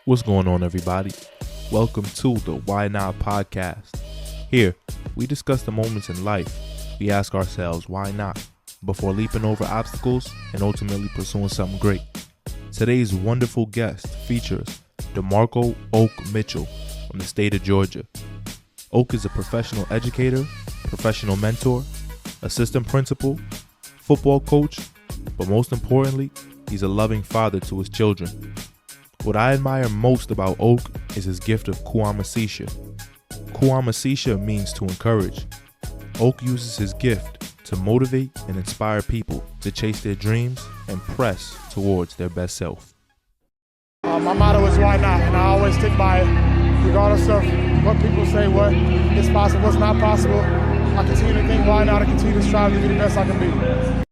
What's going on, everybody? Welcome to the Why Not podcast. Here, we discuss the moments in life we ask ourselves why not before leaping over obstacles and ultimately pursuing something great. Today's wonderful guest features DeMarco Oak Mitchell from the state of Georgia. Oak is a professional educator, professional mentor, assistant principal, football coach, but most importantly, he's a loving father to his children. What I admire most about Oak is his gift of kuamasisha. Kuamasisha means to encourage. Oak uses his gift to motivate and inspire people to chase their dreams and press towards their best self. My motto is why not, and I always stick by it, regardless of what people say, what is possible, what's not possible. I continue to think why not, and continue to strive to be the best I can be.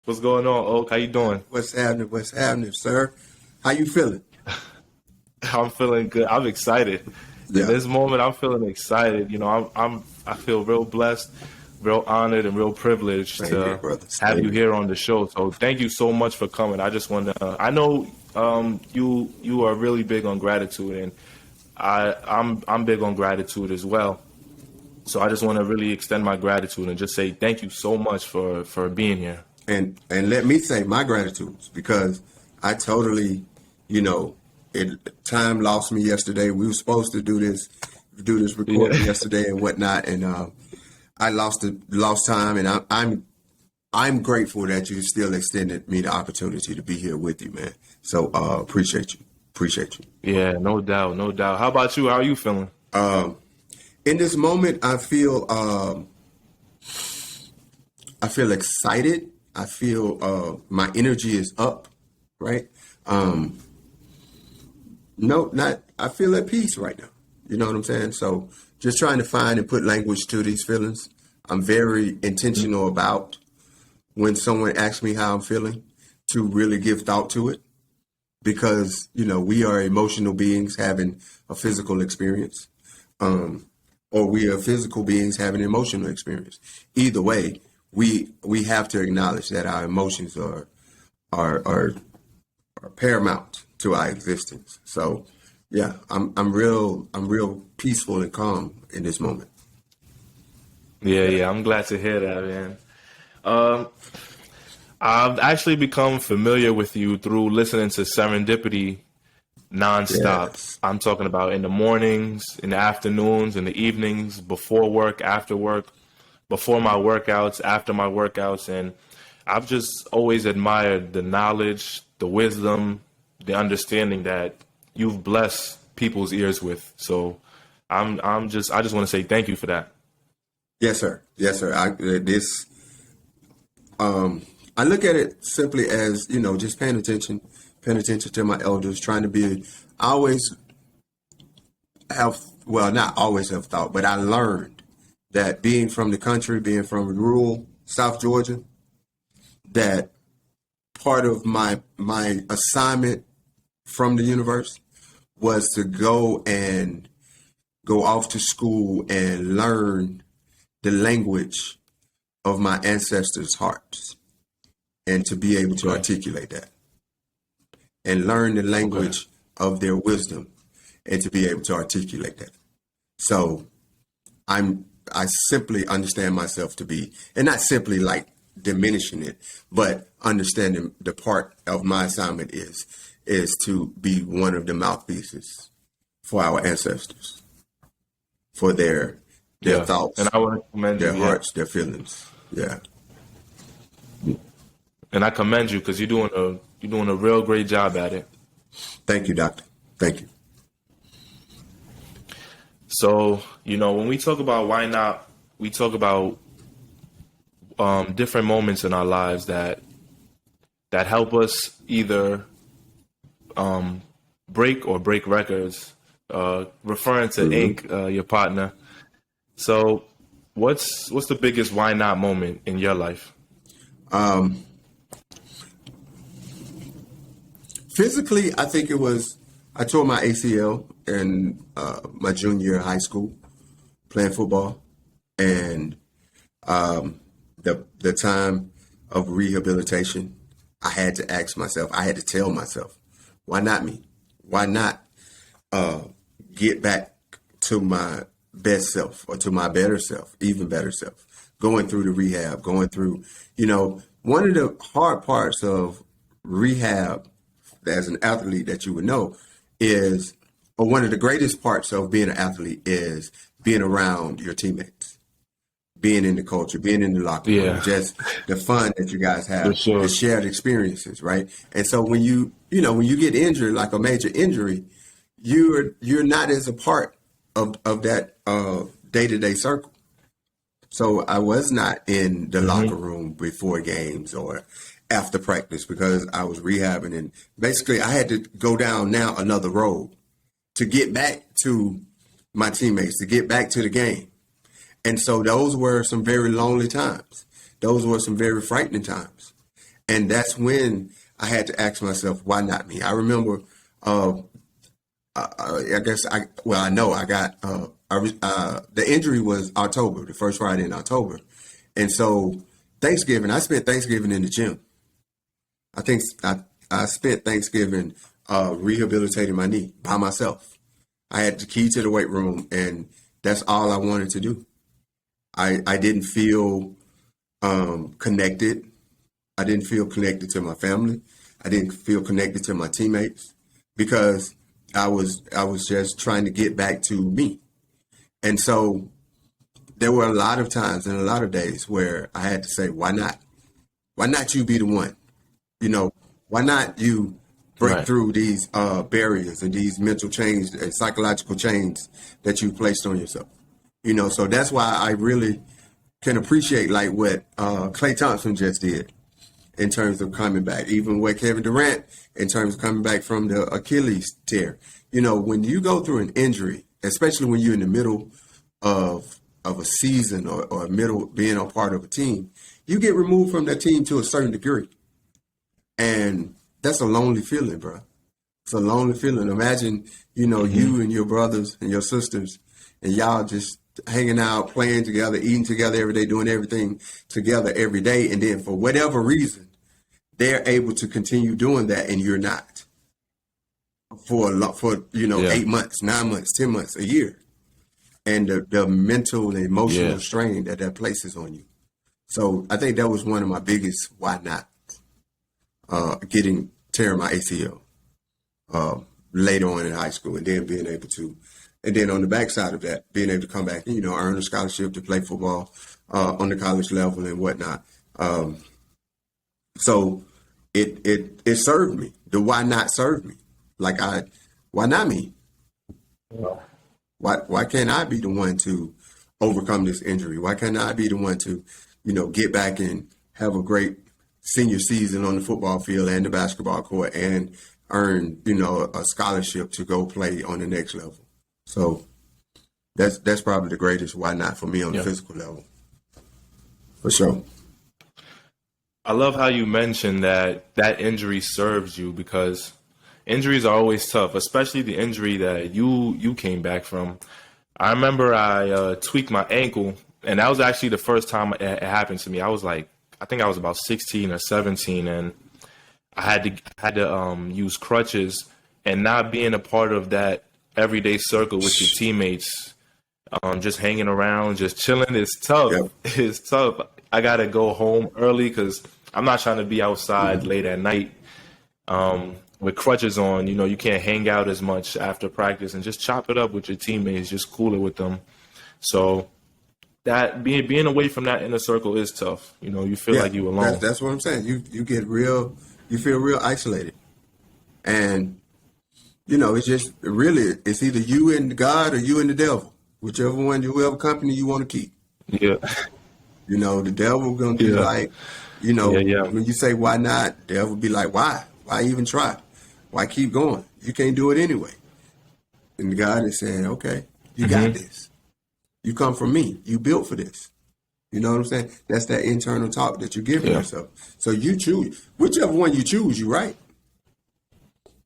What's going on, Oak? How you doing? What's happening, sir? How you feeling? I'm feeling good. I'm excited. Yeah. In this moment, I'm feeling excited. You know, I feel real blessed, real honored, and real privileged to have you here on the show. So thank you so much for coming. I just want to. I know you are really big on gratitude, and I'm big on gratitude as well. So I just want to really extend my gratitude and just say thank you so much for being here. And let me say my gratitudes, because I totally, time lost me yesterday. We were supposed to do this recording yesterday and whatnot, and I lost time. And I'm grateful that you still extended me the opportunity to be here with you, man. So appreciate you. Yeah, no doubt. How about you? How are you feeling? In this moment, I feel excited. I feel my energy is up, right? I feel at peace right now. You know what I'm saying? So just trying to find and put language to these feelings. I'm very intentional about when someone asks me how I'm feeling to really give thought to it, because, we are emotional beings having a physical experience, or we are physical beings having an emotional experience. Either way, we have to acknowledge that our emotions are paramount to our existence. So yeah, I'm real peaceful and calm in this moment. Yeah, I'm glad to hear that, man. I've actually become familiar with you through listening to Serendipity nonstop. Yes. I'm talking about in the mornings, in the afternoons, in the evenings, before work, after work, before my workouts, after my workouts. And I've just always admired the knowledge, the wisdom, the understanding that you've blessed people's ears with. So I just want to say thank you for that. Yes, sir. I look at it simply as, just paying attention to my elders, trying to be, not always have thought, but I learned that being from the country, being from rural South Georgia, that part of my assignment from the universe was to go off to school and learn the language of my ancestors' hearts, and to be able to articulate that, and learn the language of their wisdom, and to be able to articulate that. So I simply understand myself to be, and not simply like diminishing it, but understanding the part of my assignment is to be one of the mouthpieces for our ancestors, for their thoughts, and I want to commend their you, hearts, their feelings. Yeah. And I commend you, because you're doing a real great job at it. Thank you, Doctor. Thank you. So, when we talk about why not, we talk about different moments in our lives that help us either break or break records, referring to Ink, your partner. So what's the biggest why not moment in your life? Physically, I think I tore my ACL in my junior year of high school playing football, and the time of rehabilitation, I had to tell myself, why not me? Why not get back to my best self or to my better self, even better self, going through the rehab, going through, one of the hard parts of rehab as an athlete that you would know is, or one of the greatest parts of being an athlete is being around your teammates, being in the culture, being in the locker room, just the fun that you guys have, the shared experiences, right? And so when you get injured, like a major injury, you're not as a part of that day-to-day circle. So I was not in the locker room before games or after practice because I was rehabbing, and basically I had to go down now another road to get back to my teammates, to get back to the game. And so those were some very lonely times. Those were some very frightening times. And that's when I had to ask myself, why not me? I remember, I know I got, the injury was October, the first Friday in October. And so Thanksgiving, I spent Thanksgiving in the gym. I think I spent Thanksgiving rehabilitating my knee by myself. I had the key to the weight room, and that's all I wanted to do. I didn't feel connected. I didn't feel connected to my family. I didn't feel connected to my teammates because I was just trying to get back to me. And so there were a lot of times and a lot of days where I had to say, why not? Why not you be the one? Why not you break through these barriers and these mental chains and psychological chains that you placed on yourself? So that's why I really can appreciate like what Klay Thompson just did in terms of coming back, even what Kevin Durant in terms of coming back from the Achilles tear. When you go through an injury, especially when you're in the middle of a season or middle being a part of a team, you get removed from that team to a certain degree. And that's a lonely feeling, bro. It's a lonely feeling. Imagine, you and your brothers and your sisters and y'all just hanging out, playing together, eating together every day, doing everything together every day. And then for whatever reason, they're able to continue doing that and you're not for 8 months, 9 months, 10 months, a year. And the mental and emotional strain that places on you. So I think that was one of my biggest why not tearing my ACL later on in high school, and then being able to, and then on the backside of that, being able to come back and, earn a scholarship to play football on the college level and whatnot. So it served me. The why not served me. Why not me? Why can't I be the one to overcome this injury? Why can't I be the one to, get back and have a great senior season on the football field and the basketball court and earn, a scholarship to go play on the next level? So that's probably the greatest why not for me on the physical level. For sure. I love how you mentioned that injury serves you, because injuries are always tough, especially the injury that you came back from. I remember I tweaked my ankle, and that was actually the first time it happened to me. I think I was about 16 or 17, and I had to use crutches, and not being a part of that everyday circle with your teammates, just hanging around, just chilling is tough. Yep. It's tough. I got to go home early because I'm not trying to be outside late at night with crutches on. You can't hang out as much after practice and just chop it up with your teammates, just cool it with them. So that being away from that inner circle is tough. You feel like you alone. That's what I'm saying. You feel real isolated. And, it's just really, it's either you and God or you and the devil, whoever company you want to keep. Yeah. The devil going to be like, when you say, why not? The devil be like, why? Why even try? Why keep going? You can't do it anyway. And God is saying, okay, you got this. You come from me. You built for this. You know what I'm saying? That's that internal talk that you're giving yourself. So you choose. Whichever one you choose, you're right.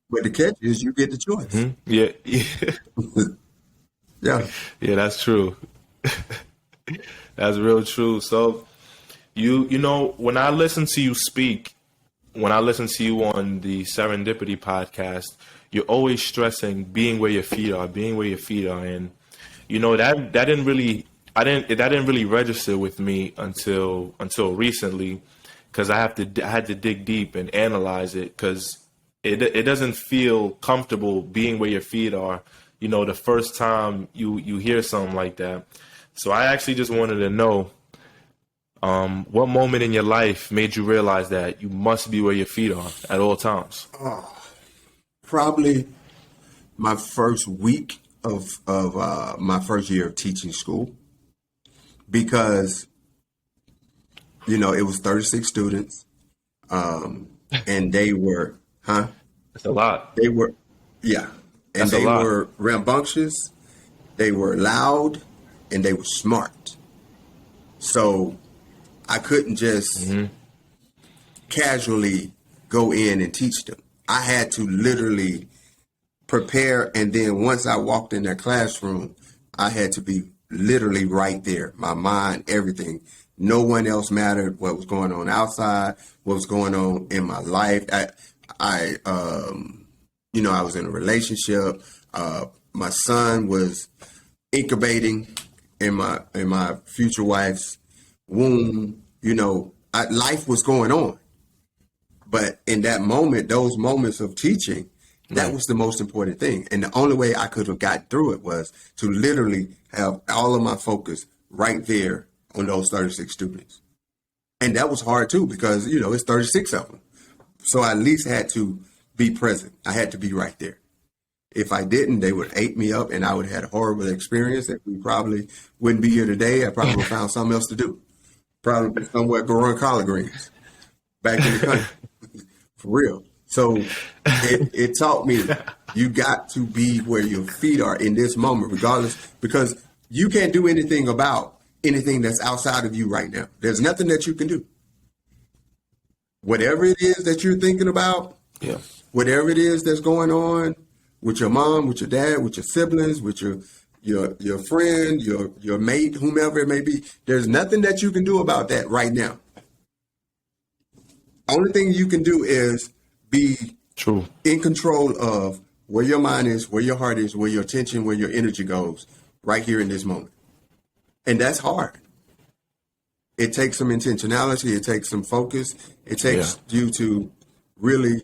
But the catch is you get the choice. Mm-hmm. Yeah. Yeah. Yeah, that's true. That's real true. So when I listen to you speak, when I listen to you on the Serendipity podcast, you're always stressing being where your feet are, being where your feet are, and you know that didn't really that didn't really register with me until recently, because I had to dig deep and analyze it, because it doesn't feel comfortable being where your feet are, you know, the first time you hear something like that. So I actually just wanted to know, what moment in your life made you realize that you must be where your feet are at all times? Probably my first week of my first year of teaching school, because you know it was 36 students, and they were It's a lot. they were yeah, and That's a they lot. were rambunctious, they were loud, and they were smart. So I couldn't just casually go in and teach them. I had to literally prepare, and then once I walked in that classroom, I had to be literally right there. My mind, everything. No one else mattered. What was going on outside, what was going on in my life. I you know, I was in a relationship. My son was incubating in my future wife's womb. You know, life was going on. But in that moment, those moments of teaching, that was the most important thing. And the only way I could have gotten through it was to literally have all of my focus right there on those 36 students. And that was hard too, because, you know, it's 36 of them. So I at least had to be present. I had to be right there. If I didn't, they would ate me up and I would have had a horrible experience that we probably wouldn't be here today. I probably would have found something else to do. Probably somewhere growing collard greens back in the country. For real. So it taught me you got to be where your feet are in this moment, regardless, because you can't do anything about anything that's outside of you right now. There's nothing that you can do. Whatever it is that you're thinking about, whatever it is that's going on with your mom, with your dad, with your siblings, with your friend, your mate, whomever it may be, there's nothing that you can do about that right now. Only thing you can do is be in control of where your mind is, where your heart is, where your attention, where your energy goes right here in this moment. And that's hard. It takes some intentionality. It takes some focus. It takes you to really,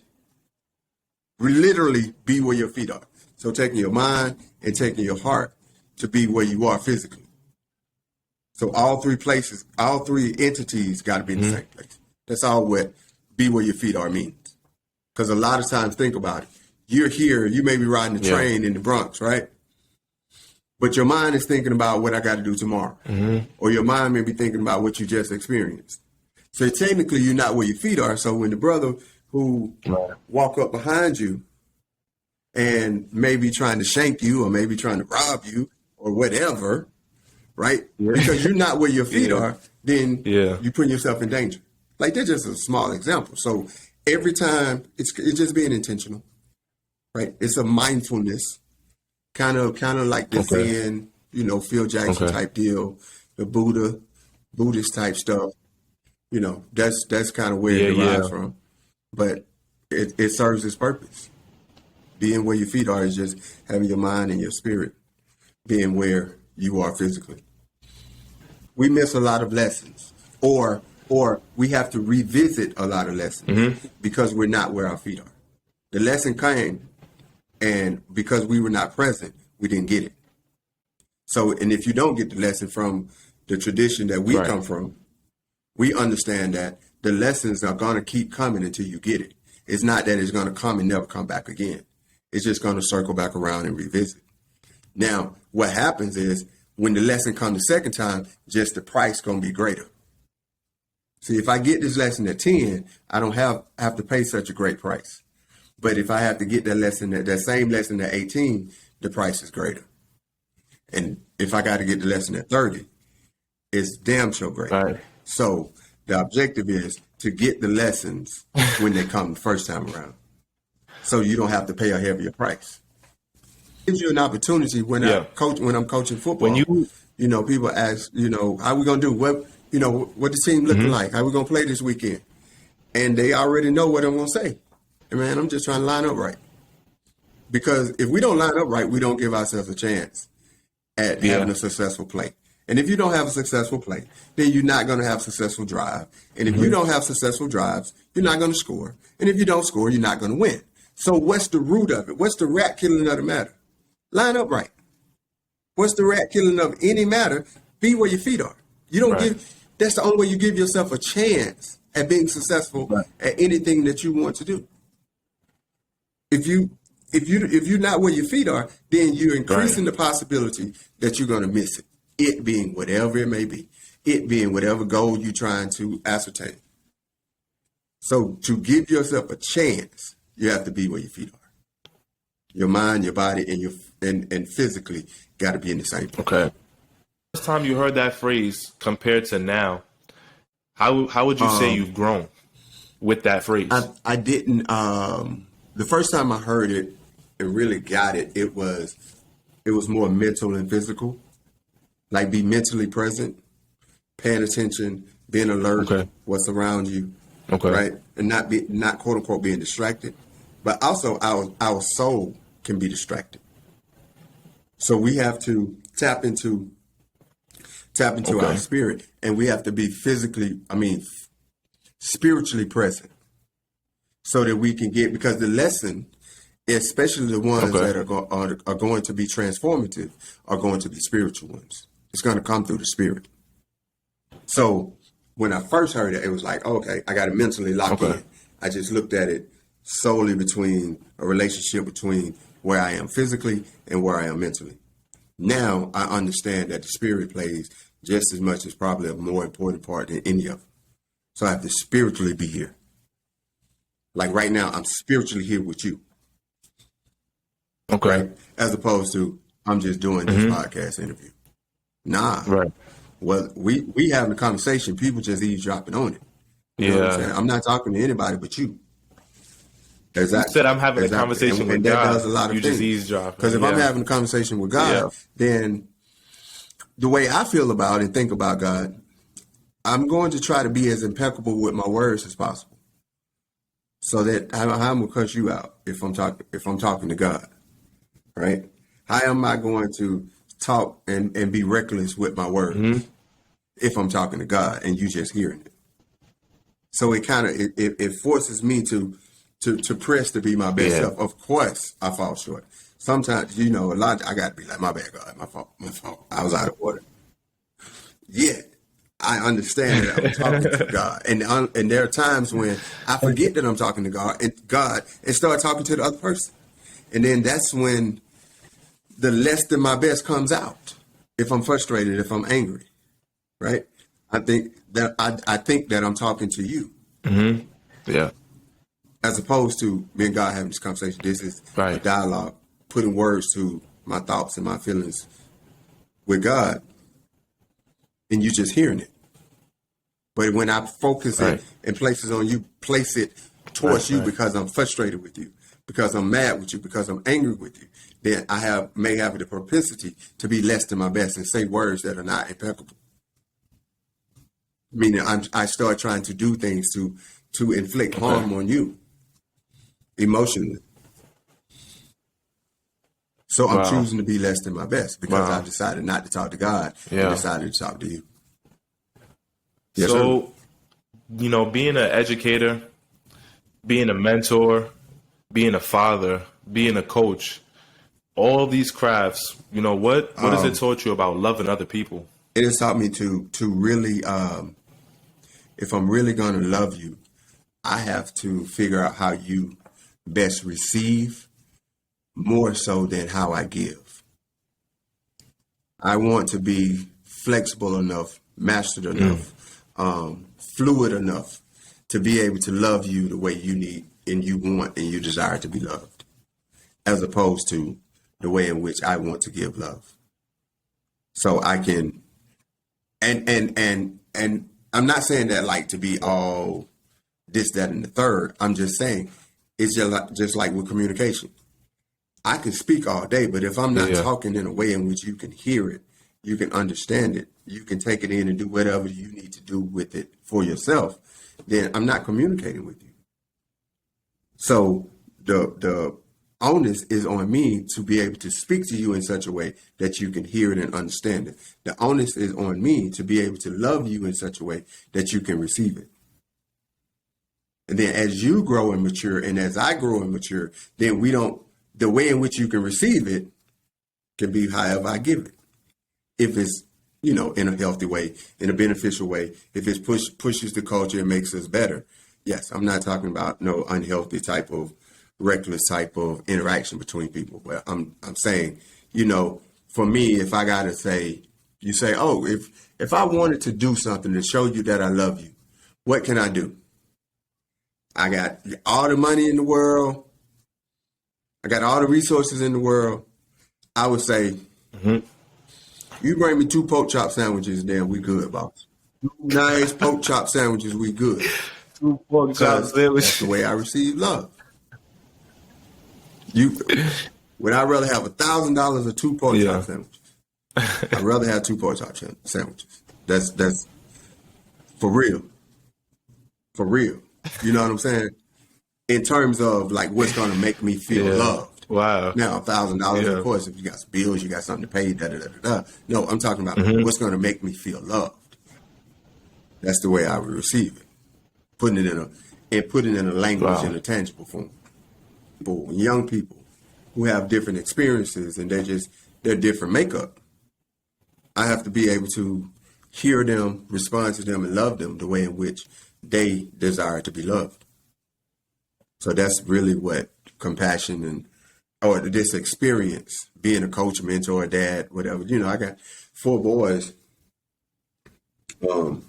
literally be where your feet are. So taking your mind and taking your heart to be where you are physically. So all three places, all three entities got to be in the same place. That's all what be where your feet are means. Because a lot of times, think about it. You're here, you may be riding the train in the Bronx, right? But your mind is thinking about what I got to do tomorrow. Or your mind may be thinking about what you just experienced. So technically, you're not where your feet are. So when the brother who walk up behind you and maybe trying to shank you or maybe trying to rob you or whatever, right? Because you're not where your feet are, then you're putting yourself in danger. Like, that's just a small example. So every time, it's just being intentional, right? It's a mindfulness, kind of like the Zen, you know, Phil Jackson type deal, the Buddhist type stuff. You know, that's kind of where it derives from. But it serves its purpose. Being where your feet are is just having your mind and your spirit being where you are physically. We miss a lot of lessons, or we have to revisit a lot of lessons because we're not where our feet are. The lesson came, and because we were not present, we didn't get it. So, and if you don't get the lesson from the tradition that we come from, we understand that the lessons are going to keep coming until you get it. It's not that it's going to come and never come back again. It's just going to circle back around and revisit. Now, what happens is when the lesson comes the second time, just the price going to be greater. See, if I get this lesson at 10, I don't have to pay such a great price. But if I have to get that same lesson at 18, the price is greater. And if I got to get the lesson at 30, it's damn sure great. Right. So the objective is to get the lessons when they come the first time around, so you don't have to pay a heavier price. It gives you an opportunity when I'm coaching football. When you know, people ask, you know, how we gonna do? What the team looking like? How we gonna play this weekend? And they already know what I'm gonna say. And man, I'm just trying to line up right. because if we don't line up right, we don't give ourselves a chance at having a successful play. And if you don't have a successful play, then you're not going to have successful drive. And if you don't have successful drives, you're not going to score. And if you don't score, you're not going to win. So what's the root of it? What's the rat killing of the matter? Line up right. What's the rat killing of any matter? Be where your feet are. You don't give. That's the only way you give yourself a chance at being successful at anything that you want to do. If you're not where your feet are, then you're increasing the possibility that you're going to miss it. It being whatever it may be, it being whatever goal you're trying to ascertain. So to give yourself a chance, you have to be where your feet are. Your mind, your body, and physically got to be in the same place. Okay. First time you heard that phrase compared to now, how would you say you've grown with that phrase? I didn't. The first time I heard it and really got it, it was more mental and physical. Like be mentally present, paying attention, being alert, what's around you, right, and not quote unquote being distracted, but also our soul can be distracted. So we have to tap into our spirit, and we have to be spiritually present, so that we can get, because the lesson, especially the ones that are going to be transformative, are going to be spiritual ones. It's going to come through the spirit. So when I first heard it, it was like, okay, I got to mentally lock in. I just looked at it solely between a relationship between where I am physically and where I am mentally. Now I understand that the spirit plays just as much as probably a more important part than any of them. So I have to spiritually be here. Like right now, I'm spiritually here with you. Okay. Right? As opposed to, I'm just doing this podcast interview. Nah. Right. Well, we having a conversation. People just eavesdropping on it. You know what I'm saying? I'm not talking to anybody but you. Exactly. You said I'm having a conversation with and God. That does a lot of you things. Just eavesdropping. Because if I'm having a conversation with God, then the way I feel about and think about God, I'm going to try to be as impeccable with my words as possible, so that I'm gonna cut you out if I'm talking to God, right? How am I going to talk and be reckless with my words if I'm talking to God and you just hearing it? So it kind of it forces me to press to be my best self. Of course, I fall short. Sometimes, a lot. I got to be like, my bad, God, my fault. I was out of order. Yet I understand that I'm talking to God, and there are times when I forget that I'm talking to God and start talking to the other person, and then that's when the less than my best comes out. If I'm frustrated, if I'm angry, right? I think that I'm talking to you. Mm-hmm. Yeah. As opposed to me and God having this conversation. This is a dialogue, putting words to my thoughts and my feelings with God, and you just hearing it. But when I focus it and place it towards you because I'm frustrated with you, because I'm mad with you, because I'm angry with you, then I may have the propensity to be less than my best and say words that are not impeccable. Meaning I start trying to do things to inflict harm on you emotionally. So I'm choosing to be less than my best because I've decided not to talk to God and decided to talk to you. Yes, so, being an educator, being a mentor, being a father, being a coach, all these crafts, what has it taught you about loving other people? It has taught me to really, if I'm really going to love you, I have to figure out how you best receive more so than how I give. I want to be flexible enough, mastered enough, fluid enough to be able to love you the way you need and you want and you desire to be loved, as opposed to the way in which I want to give love. So I can, and I'm not saying that like to be all this, that, and the third. I'm just saying it's just like with communication. I can speak all day, but if I'm not talking in a way in which you can hear it, you can understand it, you can take it in and do whatever you need to do with it for yourself, then I'm not communicating with you. So onus is on me to be able to speak to you in such a way that you can hear it and understand it. The onus is on me to be able to love you in such a way that you can receive it. And then as you grow and mature, and as I grow and mature, then the way in which you can receive it can be however I give it. If it's, in a healthy way, in a beneficial way, if it pushes the culture and makes us better. Yes, I'm not talking about no unhealthy type of reckless type of interaction between people. But I'm saying, for me, if I gotta say, you say, oh, if I wanted to do something to show you that I love you, what can I do? I got all the money in the world. I got all the resources in the world. I would say, you bring me 2 pork chop sandwiches, then we good, boss. 2 nice pork chop sandwiches, we good. 2 pork chop sandwiches. That's the way I receive love. Would I rather have $1,000 or 2 pork chop sandwiches? I'd rather have 2 pork chop sandwiches. That's for real. For real. You know what I'm saying? In terms of like what's going to make me feel loved. Wow. Now, $1,000, of course, if you got some bills, you got something to pay, No, I'm talking about what's going to make me feel loved. That's the way I would receive it. Putting it in a language in a tangible form. Young people who have different experiences and they're different makeup. I have to be able to hear them, respond to them, and love them the way in which they desire to be loved. So that's really what compassion or this experience, being a coach, mentor, dad, whatever. I got 4 boys, and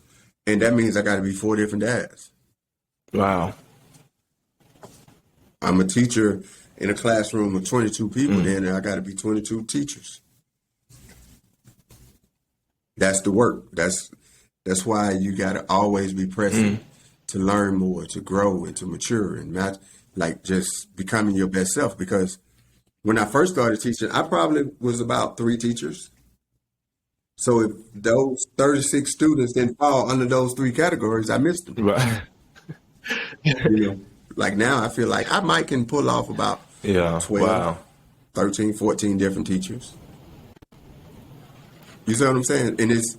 that means I got to be 4 different dads. Wow. I'm a teacher in a classroom of 22 people, then I got to be 22 teachers. That's the work. That's why you got to always be present to learn more, to grow, and to mature, and not like just becoming your best self. Because when I first started teaching, I probably was about 3 teachers. So if those 36 students didn't fall under those 3 categories, I missed them. Right. Like now, I feel like I might can pull off about 12, 13, 14 different teachers. You see what I'm saying? And it's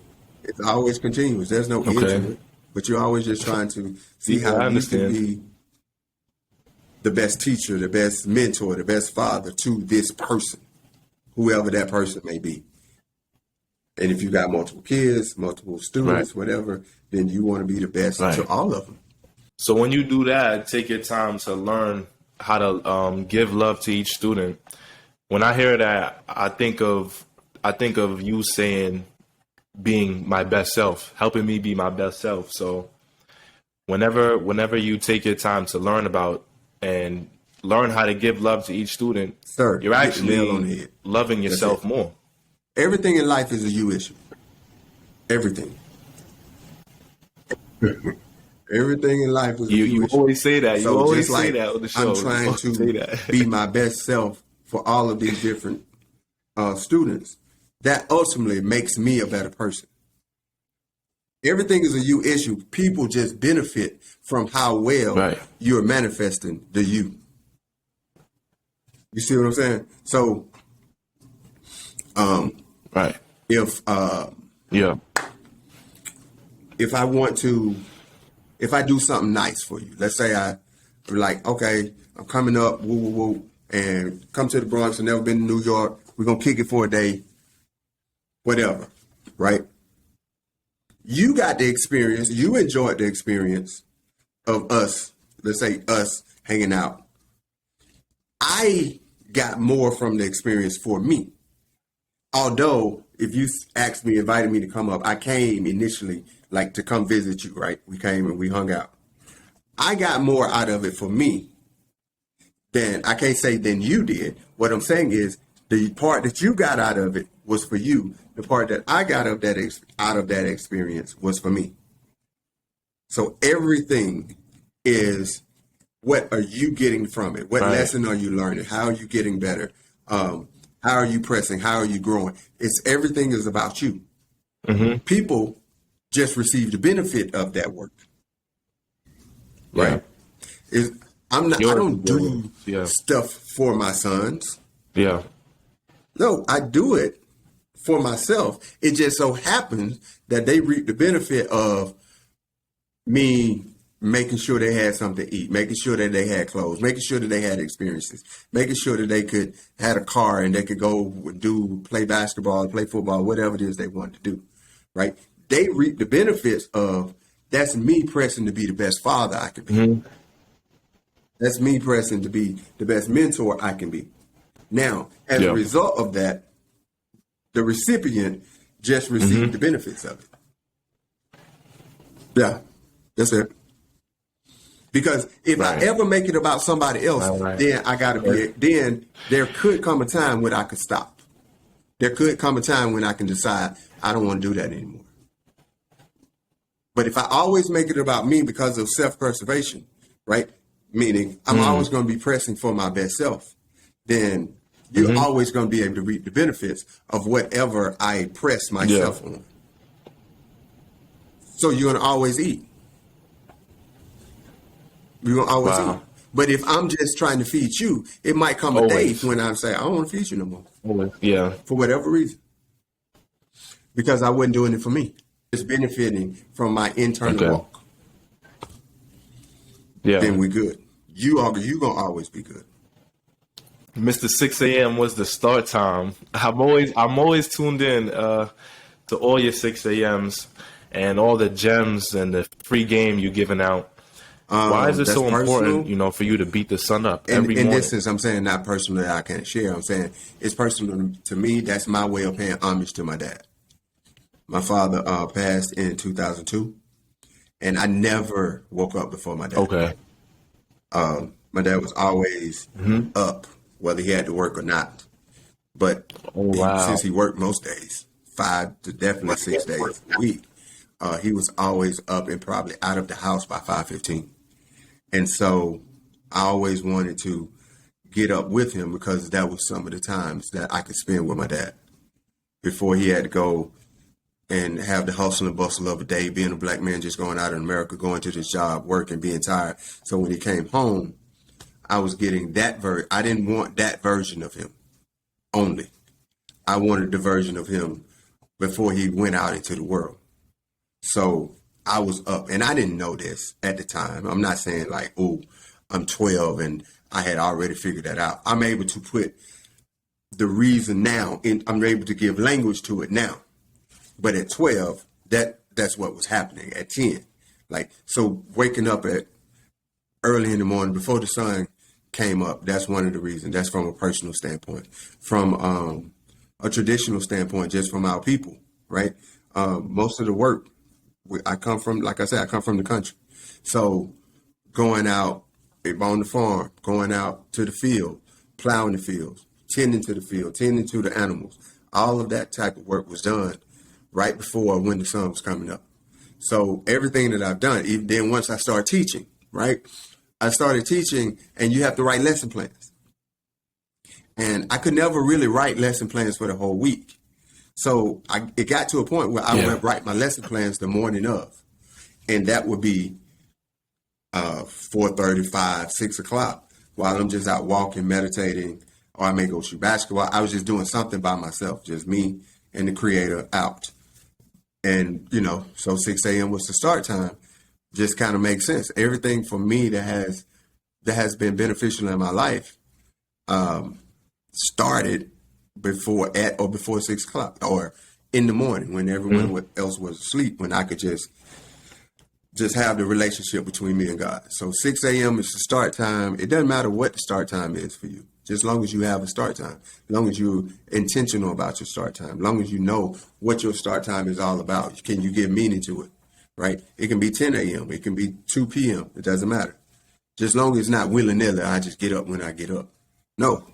always continuous. There's no end to it. But you're always just trying to see how you can be the best teacher, the best mentor, the best father to this person, whoever that person may be. And if you got multiple kids, multiple students, whatever, then you want to be the best to all of them. So when you do that, take your time to learn how to give love to each student. When I hear that, I think of you saying being my best self, helping me be my best self. So whenever you take your time to learn about and learn how to give love to each student, you're actually loving yourself more. Everything in life is a you issue. Everything. Everything in life is a you issue. You always say that. So you always like say that on the show. I'm trying to be my best self for all of these different students. That ultimately makes me a better person. Everything is a you issue. People just benefit from how well you're manifesting the you. You see what I'm saying? So, if I do something nice for you, let's say I'm like, okay, I'm coming up, and come to the Bronx. I've never been to New York. We're gonna kick it for a day, whatever, right? You got the experience. You enjoyed the experience of us. Let's say us hanging out. I got more from the experience for me. Although, if you asked me, invited me to come up, I came initially like to come visit you, right? We came and we hung out. I got more out of it for me than, I can't say than you did. What I'm saying is the part that you got out of it was for you. The part that I got out of that experience was for me. So everything is, what are you getting from it? What lesson are you learning? How are you getting better? How are you pressing? How are you growing? Everything is about you. Mm-hmm. People just receive the benefit of that work. Right? I'm not. I don't do Yeah. stuff for my sons. Yeah. No, I do it for myself. It just so happens that they reap the benefit of me making sure they had something to eat, making sure that they had clothes, making sure that they had experiences, making sure that they could had a car and they could go play basketball, play football, whatever it is they want to do, right? They reap the benefits of that's me pressing to be the best father I can be. Mm-hmm. That's me pressing to be the best mentor I can be. Now, as a result of that, the recipient just received the benefits of it. Yeah, that's it. Because if I ever make it about somebody else, then I got to be. Then there could come a time when I could stop. There could come a time when I can decide I don't want to do that anymore. But if I always make it about me because of self-preservation, right? Meaning I'm always going to be pressing for my best self, then you're always going to be able to reap the benefits of whatever I press myself on. So you're going to always eat. You're going to always eat. But if I'm just trying to feed you, it might come a day when I say, I don't want to feed you no more. Yeah. For whatever reason. Because I wasn't doing it for me. Just benefiting from my internal walk. Yeah. Then we good. You going to always be good. Mr. 6 a.m. was the start time. I'm always tuned in to all your 6 a.m.s and all the gems and the free game you're giving out. Why is it so important, for you to beat the sun up every morning? In this sense, I'm saying not personally I can't share. I'm saying it's personal to me. That's my way of paying homage to my dad. My father passed in 2002, and I never woke up before my dad. Okay. My dad was always up, whether he had to work or not. But since he worked most days, 5 to definitely 6 days a week, he was always up and probably out of the house by 5:15. And so I always wanted to get up with him because that was some of the times that I could spend with my dad before he had to go and have the hustle and bustle of a day, being a black man just going out in America, going to this job, working, being tired. So when he came home, I was getting that I didn't want that version of him only. I wanted the version of him before he went out into the world. So I was up, and I didn't know this at the time. I'm not saying like, oh, I'm 12 and I had already figured that out. I'm able to put the reason now, I'm able to give language to it now. But at 12, that's what was happening. At 10, so waking up at early in the morning before the sun came up, that's one of the reasons. That's from a personal standpoint. From a traditional standpoint, just from our people, right? Most of the work, I come from, like I said, I come from the country. So going out on the farm, going out to the field, plowing the fields, tending to the field, tending to the animals, all of that type of work was done right before when the sun was coming up. So everything that I've done, even then once I started teaching, right? I started teaching and you have to write lesson plans. And I could never really write lesson plans for the whole week. So it got to a point where I would write my lesson plans the morning of. And that would be 4:35, 6 o'clock while I'm just out walking, meditating, or I may go shoot basketball. I was just doing something by myself, just me and the creator out. And, so 6 a.m. was the start time. Just kind of makes sense. Everything for me that has been beneficial in my life started before 6 o'clock or in the morning when everyone else was asleep, when I could just have the relationship between me and God. So 6 a.m. is the start time. It doesn't matter what the start time is for you, just as long as you have a start time, as long as you're intentional about your start time, as long as you know what your start time is all about. Can you give meaning to it, right? It can be 10 a.m. It can be 2 p.m. It doesn't matter. Just as long as it's not willy-nilly, I just get up when I get up. No.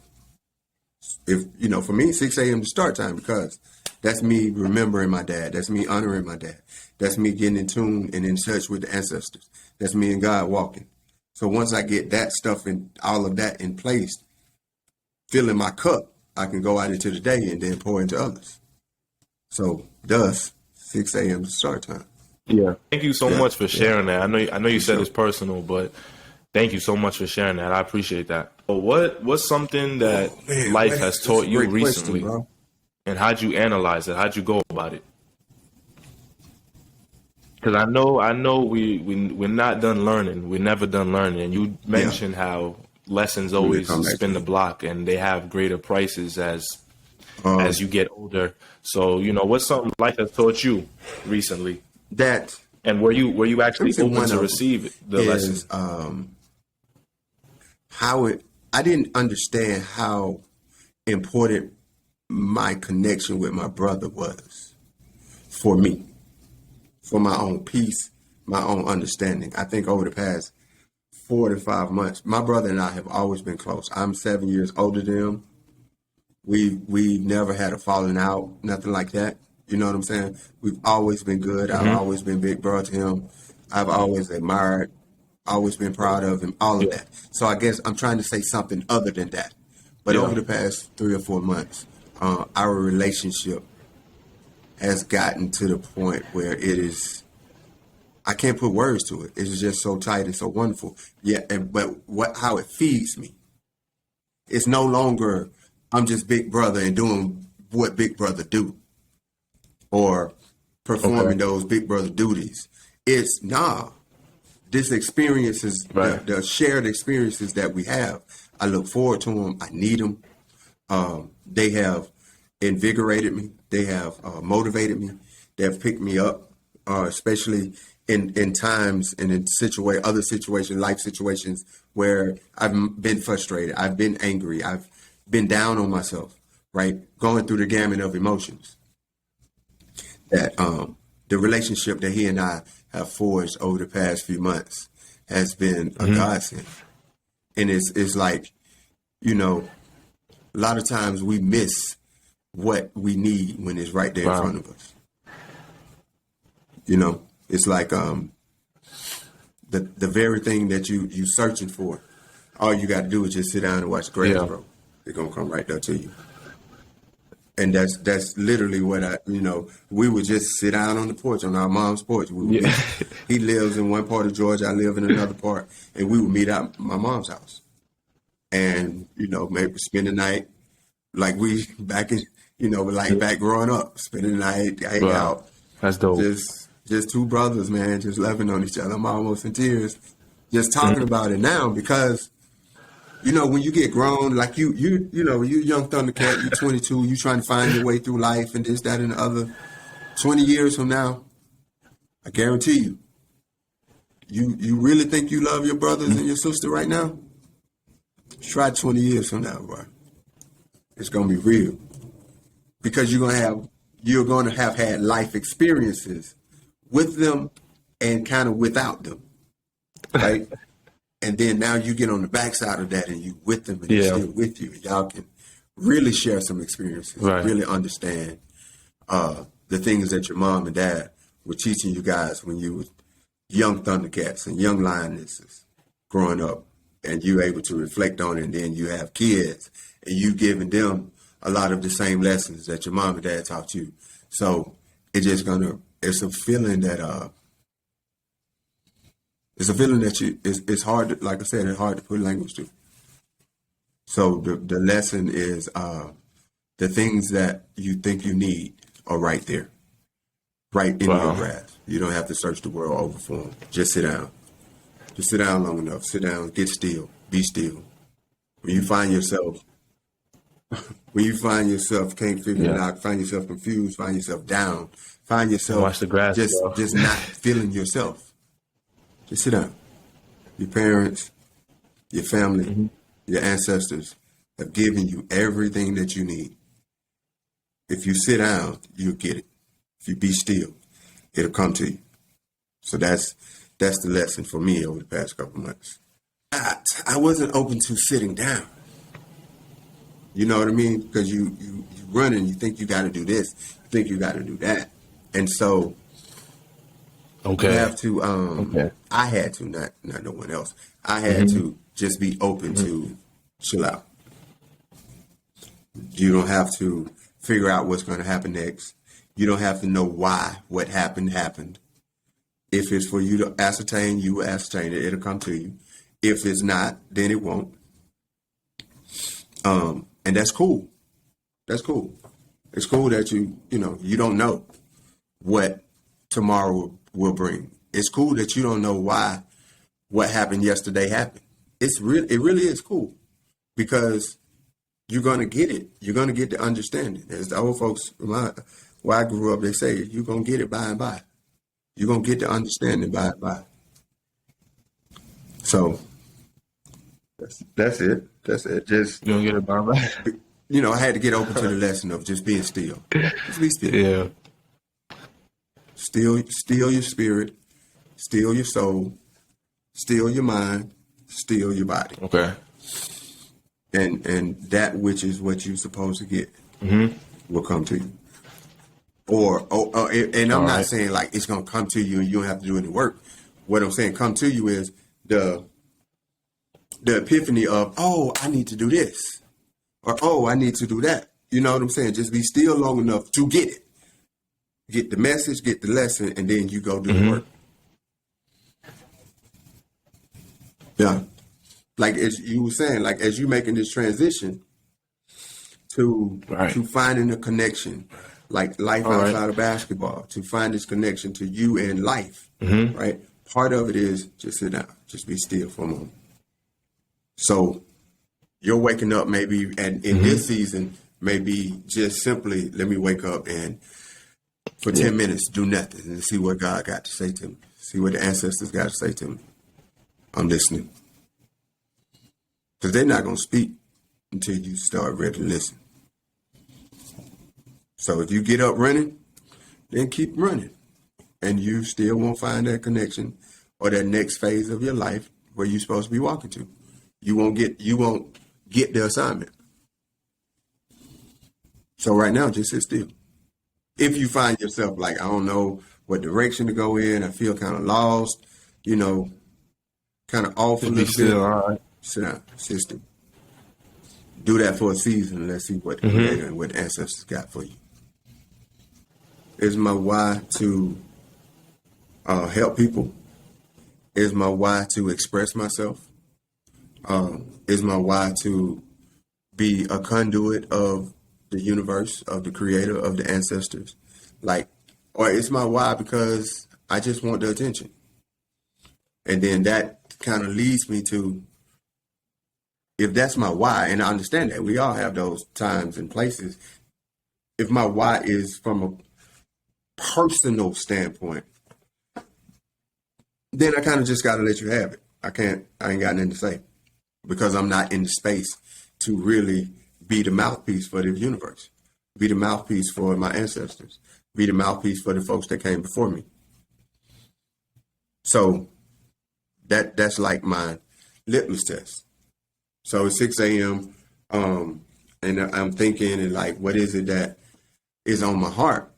If for me, 6 a.m. is start time because that's me remembering my dad. That's me honoring my dad. That's me getting in tune and in touch with the ancestors. That's me and God walking. So once I get that stuff and all of that in place, filling my cup, I can go out into the day and then pour into others. So thus, 6 a.m. is start time. Yeah. Thank you so much for sharing that. I know you said it's personal, but Thank you so much for sharing that. I appreciate that. But what's something that life has taught you recently, bro. and how'd you analyze it? How'd you go about it? Because I know we're not done learning. We're never done learning. And you mentioned how lessons always spin the block, and they have greater prices as you get older. So what's something life has taught you recently? That And were you actually open to receive the lessons? I didn't understand how important my connection with my brother was for me, for my own peace, my own understanding. I think over the past 4 to 5 months, my brother and I have always been close. I'm 7 years older than him. We've never had a falling out, nothing like that. You know what I'm saying? We've always been good. I've always been big brother to him. I've always admired, always been proud of him, all of that. So I guess I'm trying to say something other than that. But over the past 3 or 4 months, our relationship has gotten to the point where it is, I can't put words to it. It's just so tight and so wonderful. Yeah, but how it feeds me. It's no longer I'm just big brother and doing what big brother do, or performing those big brother duties. It's this experiences, the shared experiences that we have. I look forward to them. I need them. They have invigorated me. They have motivated me. They have picked me up, especially in times and in other situations, life situations where I've been frustrated. I've been angry. I've been down on myself, right? Going through the gamut of emotions. That the relationship that he and I have forged over the past few months has been a godsend. And it's like, a lot of times we miss what we need when it's right there in front of us. It's like the very thing that you searching for. All you got to do is just sit down and watch the grass grow. They're gonna come right there to you. And that's literally what we would just sit down on the porch, on our mom's porch. He lives in one part of Georgia, I live in another part, and we would meet at my mom's house. And, maybe spend the night like we back in, back growing up, spending the night, hang out. That's dope. Just two brothers, man, just loving on each other. I'm almost in tears just talking about it now because, when you get grown, like you young Thundercat, you 22, you trying to find your way through life and this, that, and the other. 20 years from now, I guarantee you really think you love your brothers and your sister right now? Try 20 years from now, bro. It's gonna be real because you're gonna have had life experiences with them and kind of without them, right? And then now you get on the backside of that and you with them and they're still with you. Y'all can really share some experiences, really understand the things that your mom and dad were teaching you guys when you were young Thundercats and young Lionesses growing up, and you able to reflect on it, and then you have kids and you giving them a lot of the same lessons that your mom and dad taught you. So it's a feeling that it's hard to, like I said, it's hard to put language to. So the lesson is the things that you think you need are right there, right in your grasp. You don't have to search the world over for them. Just sit down. Just sit down long enough. Sit down, get still, be still. When you find yourself can't figure it out, find yourself confused, find yourself down, find yourself watch the grass just not feeling yourself. Just sit down. Your parents, your family, your ancestors have given you everything that you need. If you sit down, you'll get it. If you be still, it'll come to you. So that's the lesson for me over the past couple months. I wasn't open to sitting down. You know what I mean? Because you run and you think you got to do this, you think you got to do that, and so you have to. I had to, not no one else. I had to just be open to chill out. You don't have to figure out what's going to happen next. You don't have to know why what happened. If it's for you to ascertain, you will ascertain it. It'll come to you. If it's not, then it won't. And that's cool. That's cool. It's cool that you don't know what tomorrow will bring. It's cool that you don't know why what happened yesterday happened. It really is cool, because you're gonna get it. You're gonna get the understanding. As the old folks where I grew up, they say you're gonna get it by and by. You're gonna get the understanding by and by. So that's it. That's it. Just You don't get it, Barbara. I had to get open to the lesson of just being still. Just be still. Yeah. Still your spirit, still your soul, still your mind, still your body. Okay. And that which is what you're supposed to get will come to you. And I'm not saying like it's gonna come to you and you don't have to do any work. What I'm saying come to you is the epiphany of, oh, I need to do this, or oh, I need to do that. You know what I'm saying? Just be still long enough to get it. Get the message, get the lesson, and then you go do the work. Yeah. Like as you were saying, like as you making this transition to finding a connection, like life outside of basketball, to find this connection to you and life, right? Part of it is just sit down, just be still for a moment. So you're waking up maybe, and in this season, maybe just simply let me wake up and for 10 minutes, do nothing and see what God got to say to me. See what the ancestors got to say to me. I'm listening. Because they're not going to speak until you start ready to listen. So if you get up running, then keep running. And you still won't find that connection or that next phase of your life where you're supposed to be walking to. You won't get the assignment. So right now, just sit still. If you find yourself like, I don't know what direction to go in, I feel kind of lost, kind of off a little bit. Right. Sit down, sit still. Do that for a season. Let's see what the Creator and what the ancestors got for you. Is my why to help people? Is my why to express myself? Is my why to be a conduit of the universe, of the Creator, of the ancestors? Or it's my why because I just want the attention. And then that kind of leads me to, if that's my why, and I understand that we all have those times and places. If my why is from a personal standpoint, then I kind of just got to let you have it. I ain't got nothing to say because I'm not in the space to really be the mouthpiece for the universe, be the mouthpiece for my ancestors, be the mouthpiece for the folks that came before me. So that's like my litmus test. So it's 6 a.m. And I'm thinking, and like, what is it that is on my heart?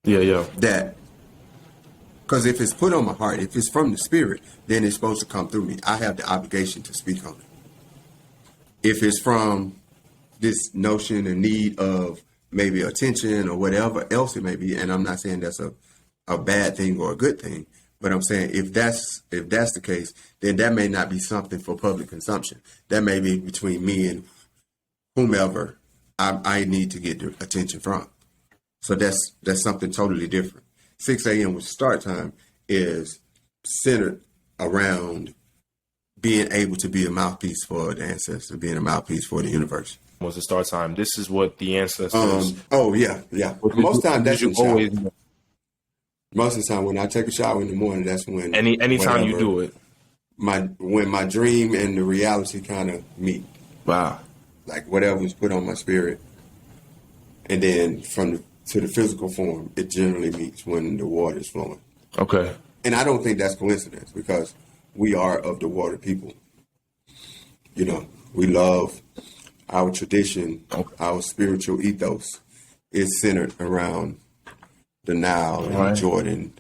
Yeah. That, because if it's put on my heart, if it's from the spirit, then it's supposed to come through me. I have the obligation to speak on it. If it's from this notion and need of maybe attention or whatever else it may be, and I'm not saying that's a bad thing or a good thing, but I'm saying if that's the case, then that may not be something for public consumption. That may be between me and whomever I need to get the attention from. So that's something totally different. 6 a.m. with start time is centered around being able to be a mouthpiece for the ancestors, being a mouthpiece for the universe. Was the start time? This is what the ancestors. Yeah. Most time that's in shower. Always. Most of the time when I take a shower in the morning, that's when anytime you do it. When my dream and the reality kind of meet. Wow. Like whatever was put on my spirit, and then to the physical form, it generally meets when the water is flowing. Okay. And I don't think that's coincidence because we are of the water people. We love our tradition, our spiritual ethos is centered around the Nile and the Jordan,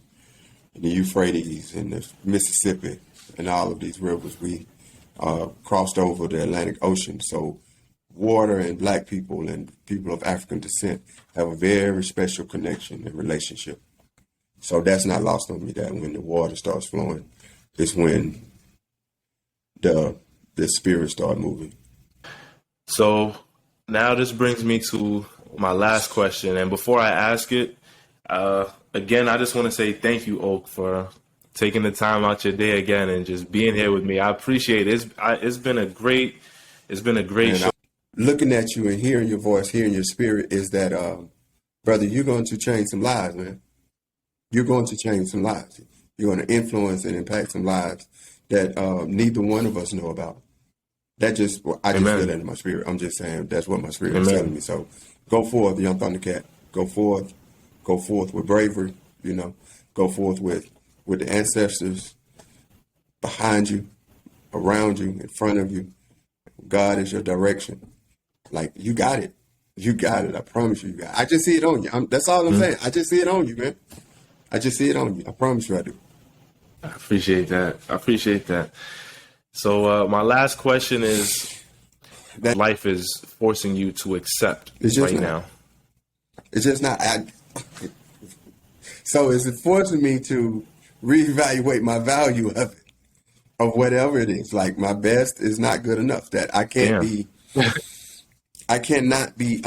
and the Euphrates and the Mississippi and all of these rivers. We crossed over the Atlantic Ocean. So water and black people and people of African descent have a very special connection and relationship. So that's not lost on me that when the water starts flowing, it's when the spirit started moving. So now this brings me to my last question. And before I ask it, again, I just want to say thank you, Oak, for taking the time out your day again and just being here with me. I appreciate it. It's been a great show. Looking at you and hearing your voice, hearing your spirit is that, brother, you're going to change some lives, man. You're going to change some lives. You're going to influence and impact some lives that neither one of us know about. I just feel that in my spirit. I'm just saying that's what my spirit is telling me. So go forth, young Thundercat. Go forth with bravery. Go forth with the ancestors behind you, around you, in front of you. God is your direction. Like, you got it. You got it. I promise you got it. I just see it on you. That's all I'm saying. I just see it on you, man. I just see it on you. I promise you I do. I appreciate that. So my last question is, that life is forcing you to accept right now. It's just not. So it's forcing me to reevaluate my value of it, of whatever it is. Like, my best is not good enough. That I can't be. I cannot be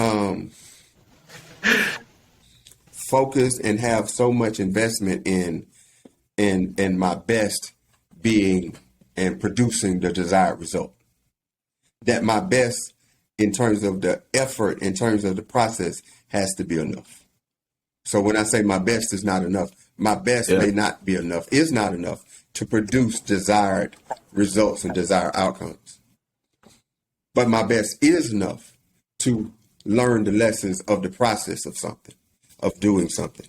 focused and have so much investment in my best being and producing the desired result. That my best, in terms of the effort, in terms of the process, has to be enough. So when I say my best is not enough, my best may not be enough, is not enough to produce desired results and desired outcomes. But my best is enough to learn the lessons of the process of something, of doing something,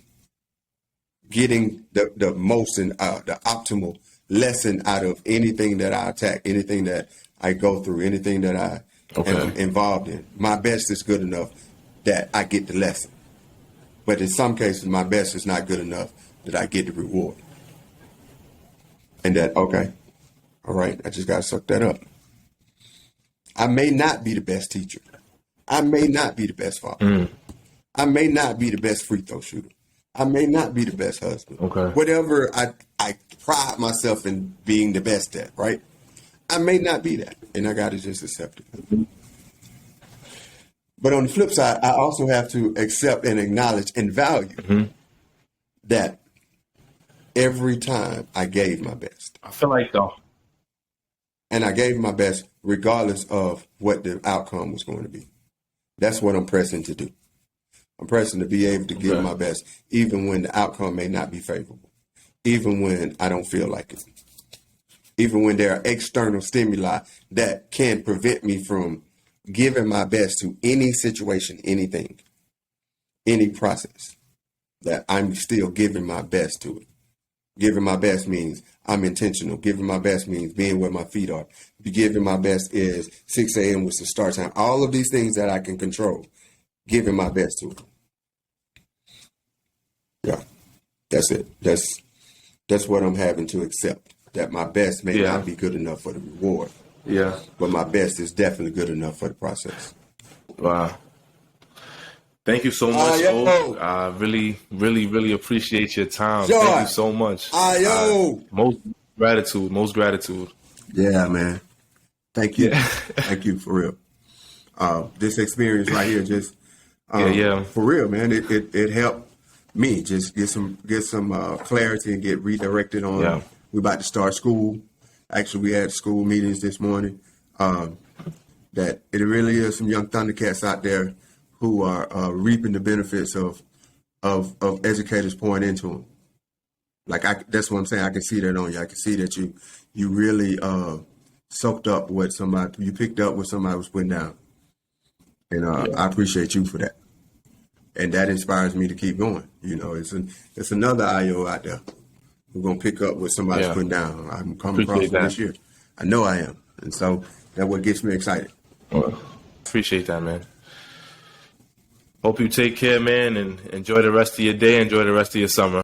getting the most and the optimal lesson out of anything that I attack, anything that I go through, anything that I am involved in. My best is good enough that I get the lesson. But in some cases, my best is not good enough that I get the reward. And that, all right, I just got to suck that up. I may not be the best teacher. I may not be the best father. I may not be the best free throw shooter. I may not be the best husband. Whatever I pride myself in being the best at, right? I may not be that, and I got to just accept it. But on the flip side, I also have to accept and acknowledge and value that every time I gave my best. I feel like though. And I gave my best regardless of what the outcome was going to be. That's what I'm pressing to do. I'm pressing to be able to give my best, even when the outcome may not be favorable, even when I don't feel like it, even when there are external stimuli that can prevent me from giving my best to any situation, anything, any process, that I'm still giving my best to it. Giving my best means I'm intentional. Giving my best means being where my feet are. Giving my best is 6 a.m. was the start time. All of these things that I can control, giving my best to it. Yeah, that's it. That's what I'm having to accept. That my best may not be good enough for the reward. Yeah. But my best is definitely good enough for the process. Wow. Thank you so much, Oak. I really, really, really appreciate your time. Thank you so much. Most gratitude. Yeah, man. Thank you. Thank you, for real. This experience right here just, for real, man, it helped me just get some clarity and get redirected on. Yeah. We're about to start school. Actually, we had school meetings this morning. That it really is some young Thundercats out there who are reaping the benefits of educators pouring into them. Like, that's what I'm saying. I can see that on you. I can see that you really soaked up what you picked up what somebody was putting down. And I appreciate you for that. And that inspires me to keep going. It's another IO out there who's going to pick up what somebody's putting down. I'm coming across this year. I know I am. And so that's what gets me excited. Appreciate that, man. Hope you take care, man, and enjoy the rest of your day. Enjoy the rest of your summer.